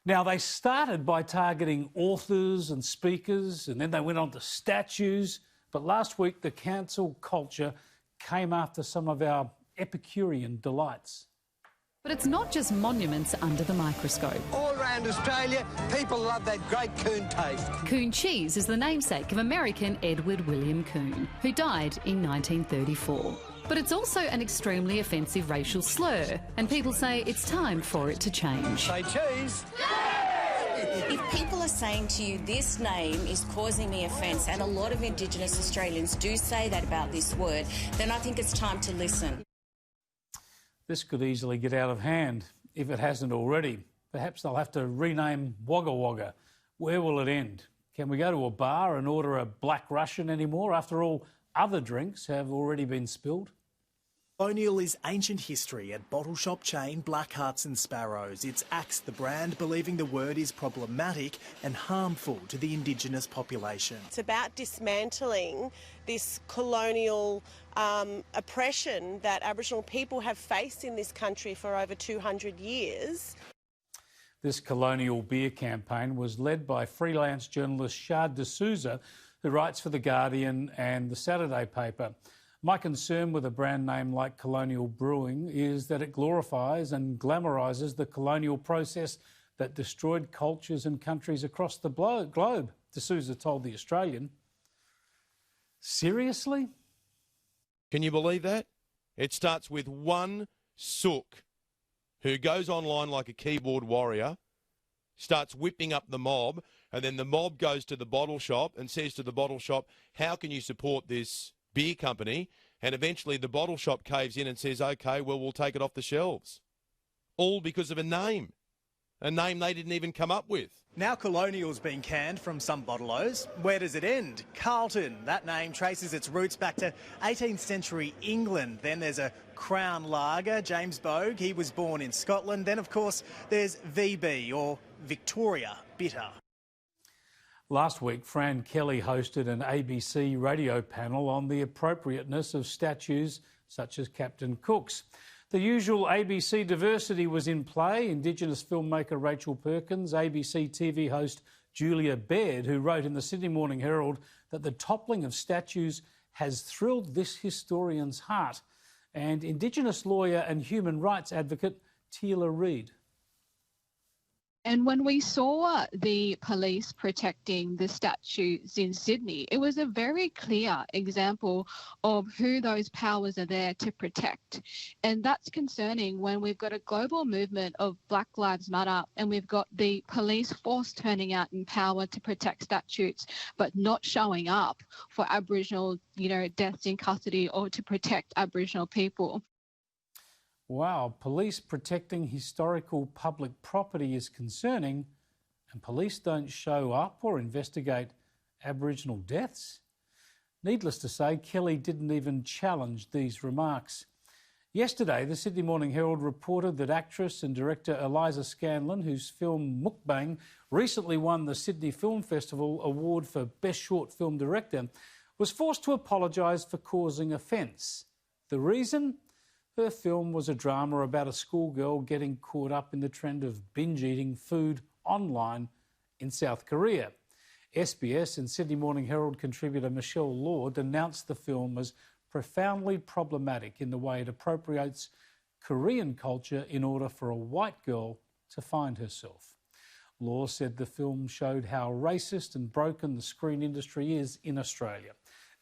Now, they started by targeting authors and speakers, and then they went on to statues. But last week, the cancel culture came after some of our epicurean delights. But it's not just monuments under the microscope. All around Australia, people love that great coon taste. Coon cheese is the namesake of American Edward William Coon, who died in 1934. But it's also an extremely offensive racial slur, and people say it's time for it to change. Say cheese. If people are saying to you, this name is causing me offence, and a lot of Indigenous Australians do say that about this word, then I think it's time to listen. This could easily get out of hand if it hasn't already. Perhaps they'll have to rename Wagga Wagga. Where will it end? Can we go to a bar and order a Black Russian anymore? After all, other drinks have already been spilled. Colonial is ancient history at bottle shop chain Black Hearts and Sparrows. It's axed the brand, believing the word is problematic and harmful to the Indigenous population. It's about dismantling this colonial oppression that Aboriginal people have faced in this country for over 200 years. This colonial beer campaign was led by freelance journalist Shard D'Souza, who writes for The Guardian and The Saturday paper. My concern with a brand name like Colonial Brewing is that it glorifies and glamorises the colonial process that destroyed cultures and countries across the globe, D'Souza told The Australian. Seriously? Can you believe that? It starts with one sook who goes online like a keyboard warrior, starts whipping up the mob, and then the mob goes to the bottle shop and says to the bottle shop, how can you support this beer company? And eventually the bottle shop caves in and says, OK, well, we'll take it off the shelves. All because of a name they didn't even come up with. Now Colonial's been canned from some bottle-os. Where does it end? Carlton. That name traces its roots back to 18th century England. Then there's a Crown Lager, James Bogue. He was born in Scotland. Then, of course, there's VB, or Victoria Bitter. Last week, Fran Kelly hosted an ABC radio panel on the appropriateness of statues such as Captain Cook's. The usual ABC diversity was in play. Indigenous filmmaker Rachel Perkins, ABC TV host Julia Baird, who wrote in the Sydney Morning Herald that the toppling of statues has thrilled this historian's heart, and Indigenous lawyer and human rights advocate Teela Reid. And when we saw the police protecting the statues in Sydney, it was a very clear example of who those powers are there to protect. And that's concerning when we've got a global movement of Black Lives Matter and we've got the police force turning out in power to protect statues, but not showing up for Aboriginal, deaths in custody or to protect Aboriginal people. Wow, police protecting historical public property is concerning, and police don't show up or investigate Aboriginal deaths? Needless to say, Kelly didn't even challenge these remarks. Yesterday, the Sydney Morning Herald reported that actress and director Eliza Scanlon, whose film Mukbang recently won the Sydney Film Festival Award for Best Short Film Director, was forced to apologise for causing offence. The reason? Her film was a drama about a schoolgirl getting caught up in the trend of binge-eating food online in South Korea. SBS and Sydney Morning Herald contributor Michelle Law denounced the film as profoundly problematic in the way it appropriates Korean culture in order for a white girl to find herself. Law said the film showed how racist and broken the screen industry is in Australia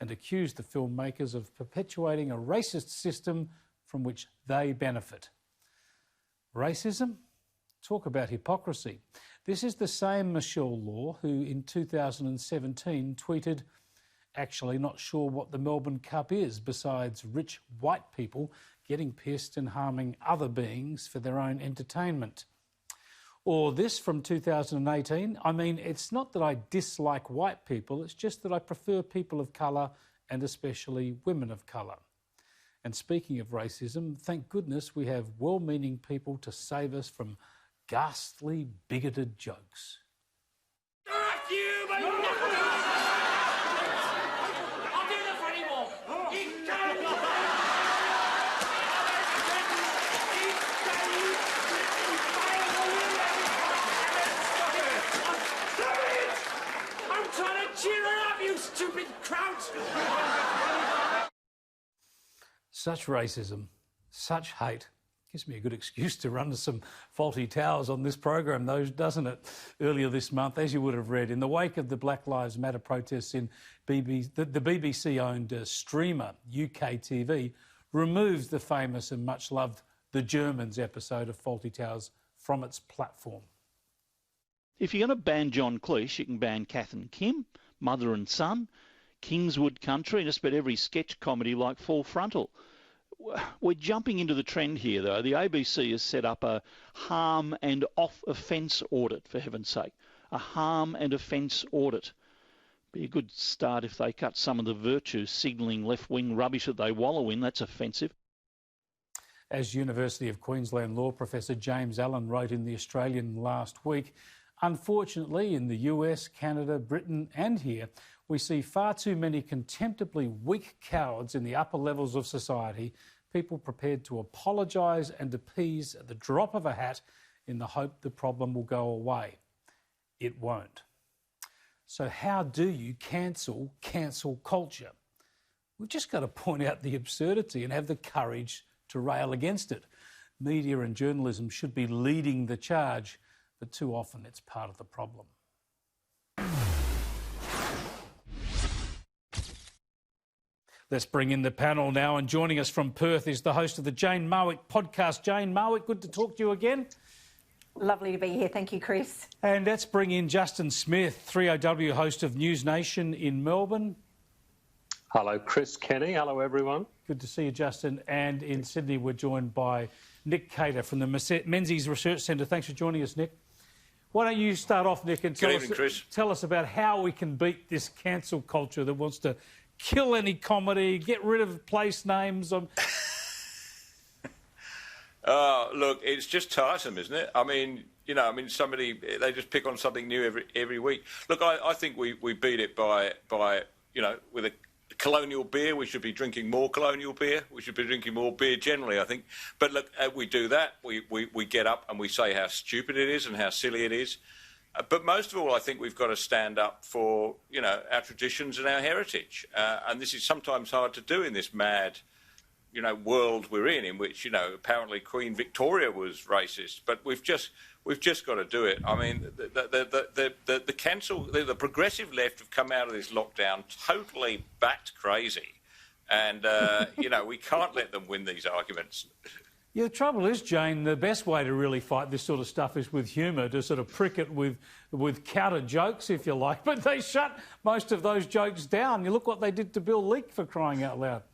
and accused the filmmakers of perpetuating a racist system from which they benefit. Racism? Talk about hypocrisy. This is the same Michelle Law who in 2017 tweeted, actually not sure what the Melbourne Cup is besides rich white people getting pissed and harming other beings for their own entertainment. Or this from 2018, I mean, it's not that I dislike white people, it's just that I prefer people of colour and especially women of colour. And speaking of racism, thank goodness we have well-meaning people to save us from ghastly, bigoted jokes. Fuck you, but I'll do that for anyone. Such racism, such hate. Gives me a good excuse to run to some faulty towers on this program, though, doesn't it? Earlier this month, as you would have read, in the wake of the Black Lives Matter protests in the BBC-owned streamer UK TV removed the famous and much-loved The Germans episode of Faulty Towers from its platform. If you're going to ban John Cleese, you can ban Kath and Kim, Mother and Son, Kingswood Country, and just about every sketch comedy like Full Frontal. We're jumping into the trend here, though. The ABC has set up a harm and offence audit, for heaven's sake. A harm and offence audit. Be a good start if they cut some of the virtue signalling left-wing rubbish that they wallow in. That's offensive. As University of Queensland law professor James Allen wrote in The Australian last week, unfortunately in the US, Canada, Britain and here, we see far too many contemptibly weak cowards in the upper levels of society, people prepared to apologise and appease at the drop of a hat in the hope the problem will go away. It won't. So how do you cancel culture? We've just got to point out the absurdity and have the courage to rail against it. Media and journalism should be leading the charge, but too often it's part of the problem. Let's bring in the panel now, and joining us from Perth is the host of the Jane Marwick podcast. Jane Marwick, good to talk to you again. Lovely to be here. Thank you, Chris. And let's bring in Justin Smith, 3OW host of News Nation in Melbourne. Hello, Chris, Kenny. Hello, everyone. Good to see you, Justin. And in Sydney, we're joined by Nick Cater from the Menzies Research Centre. Thanks for joining us, Nick. Why don't you start off, Nick, and tell us about how we can beat this cancel culture that wants to kill any comedy, get rid of place names. Look, it's just tiresome, isn't it? I mean, somebody, they just pick on something new every week. Look, I think we beat it by with a colonial beer. We should be drinking more colonial beer. We should be drinking more beer generally, I think. But look, we do that. We get up and we say how stupid it is and how silly it is. But most of all, I think we've got to stand up for, our traditions and our heritage. And this is sometimes hard to do in this mad, world we're in which, apparently Queen Victoria was racist. But we've just got to do it. I mean, the progressive left have come out of this lockdown totally bat crazy. And, we can't let them win these arguments. Yeah, the trouble is, Jane, the best way to really fight this sort of stuff is with humour, to sort of prick it with counter jokes, if you like. But they shut most of those jokes down. You look what they did to Bill Leak, for crying out loud.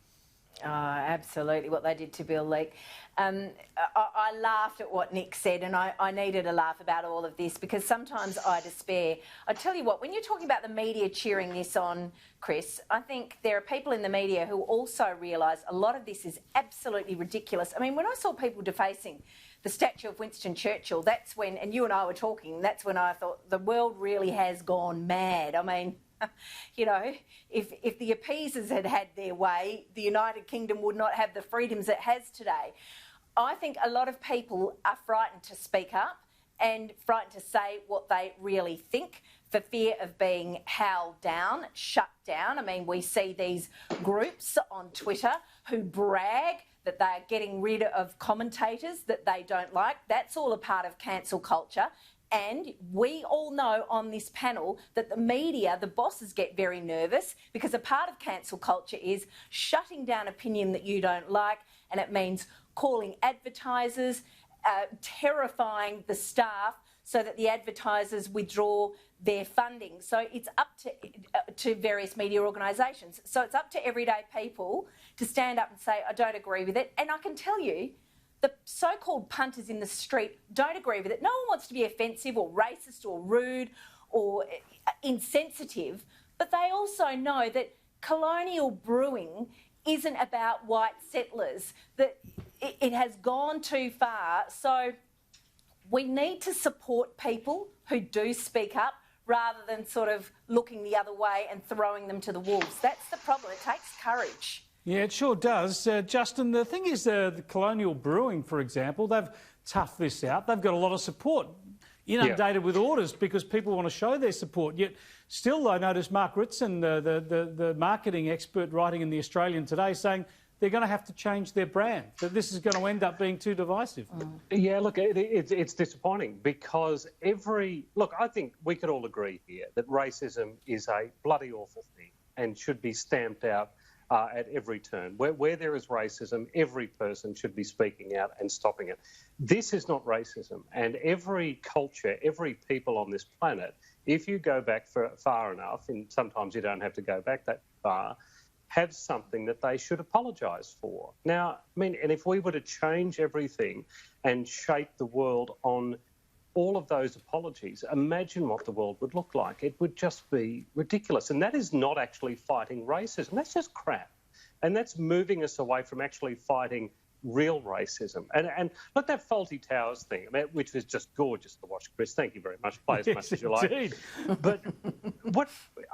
Oh, absolutely, what they did to Bill Leak. I laughed at what Nick said, and I needed a laugh about all of this because sometimes I despair. I tell you what, when you're talking about the media cheering this on, Chris, I think there are people in the media who also realise a lot of this is absolutely ridiculous. I mean, when I saw people defacing the statue of Winston Churchill, that's when, and you and I were talking, that's when I thought the world really has gone mad. I mean, if the appeasers had had their way, the United Kingdom would not have the freedoms it has today. I think a lot of people are frightened to speak up and frightened to say what they really think for fear of being howled down, shut down. I mean, we see these groups on Twitter who brag that they are getting rid of commentators that they don't like. That's all a part of cancel culture. And we all know on this panel that the media, the bosses, get very nervous because a part of cancel culture is shutting down opinion that you don't like, and it means calling advertisers, terrifying the staff so that the advertisers withdraw their funding. So it's up to various media organisations. So it's up to everyday people to stand up and say, I don't agree with it. And I can tell you, the so-called punters in the street don't agree with it. No one wants to be offensive or racist or rude or insensitive, but they also know that colonial brewing isn't about white settlers, that it has gone too far. So we need to support people who do speak up rather than sort of looking the other way and throwing them to the wolves. That's the problem. It takes courage. Yeah, it sure does. Justin, the thing is, the Colonial Brewing, for example, they've toughed this out. They've got a lot of support. inundated with orders because people want to show their support. Yet still, I noticed Mark Ritson, the marketing expert writing in The Australian today, saying they're going to have to change their brand, that this is going to end up being too divisive. Yeah, look, it's disappointing because I think we could all agree here that racism is a bloody awful thing and should be stamped out at every turn. Where there is racism, every person should be speaking out and stopping it. This is not racism, and every culture, every people on this planet, if you go back far enough, and sometimes you don't have to go back that far, have something that they should apologise for. Now, I mean, and if we were to change everything and shape the world on all of those apologies, imagine what the world would look like. It would just be ridiculous. And that is not actually fighting racism. That's just crap. And that's moving us away from actually fighting real racism. And look, that Faulty Towers thing, I mean, which was just gorgeous to watch, Chris. Thank you very much. Play as much as you like. But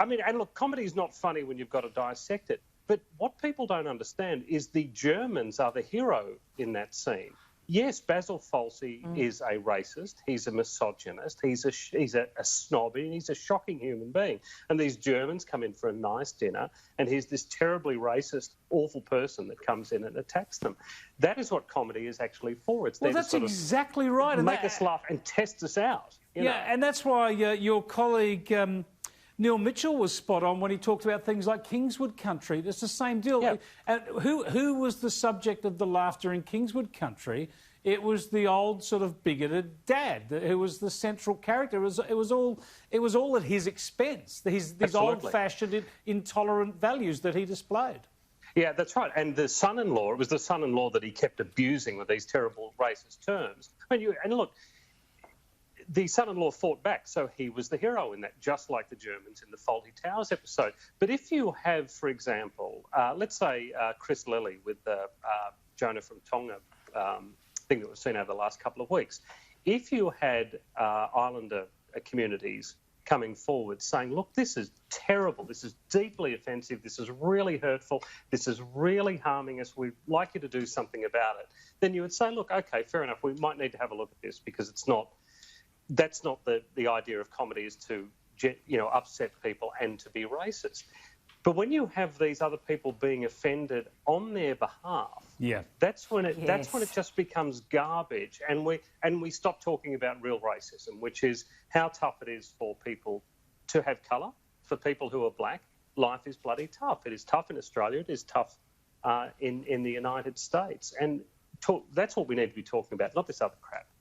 and look, comedy is not funny when you've got to dissect it. But what people don't understand is the Germans are the hero in that scene. Yes, Basil Fawlty is a racist. He's a misogynist. He's a snob. And he's a shocking human being. And these Germans come in for a nice dinner, and he's this terribly racist, awful person that comes in and attacks them. That is what comedy is actually for. It's there that's to sort exactly right. of make us laugh and test us out. You know? And that's why your colleague Neil Mitchell was spot on when he talked about things like Kingswood Country. It's the same deal. Yeah. And who was the subject of the laughter in Kingswood Country? It was the old sort of bigoted dad who was the central character. It was all at his expense. These old-fashioned, intolerant values that he displayed. Yeah, that's right. And the son-in-law, it was the son-in-law that he kept abusing with these terrible racist terms. And look, the son-in-law fought back, so he was the hero in that, just like the Germans in the Faulty Towers episode. But if you have, for example, let's say Chris Lilley with the Jonah from Tonga thing that we've seen over the last couple of weeks, if you had Islander communities coming forward saying, look, this is terrible, this is deeply offensive, this is really hurtful, this is really harming us, we'd like you to do something about it, then you would say, look, OK, fair enough, we might need to have a look at this because that's not the idea of comedy, is to upset people and to be racist. But when you have these other people being offended on their behalf, that's when it just becomes garbage, and we stop talking about real racism, which is how tough it is for people to have colour, for people who are black. Life is bloody tough. It is tough in Australia. It is tough in the United States, and that's what we need to be talking about, not this other crap.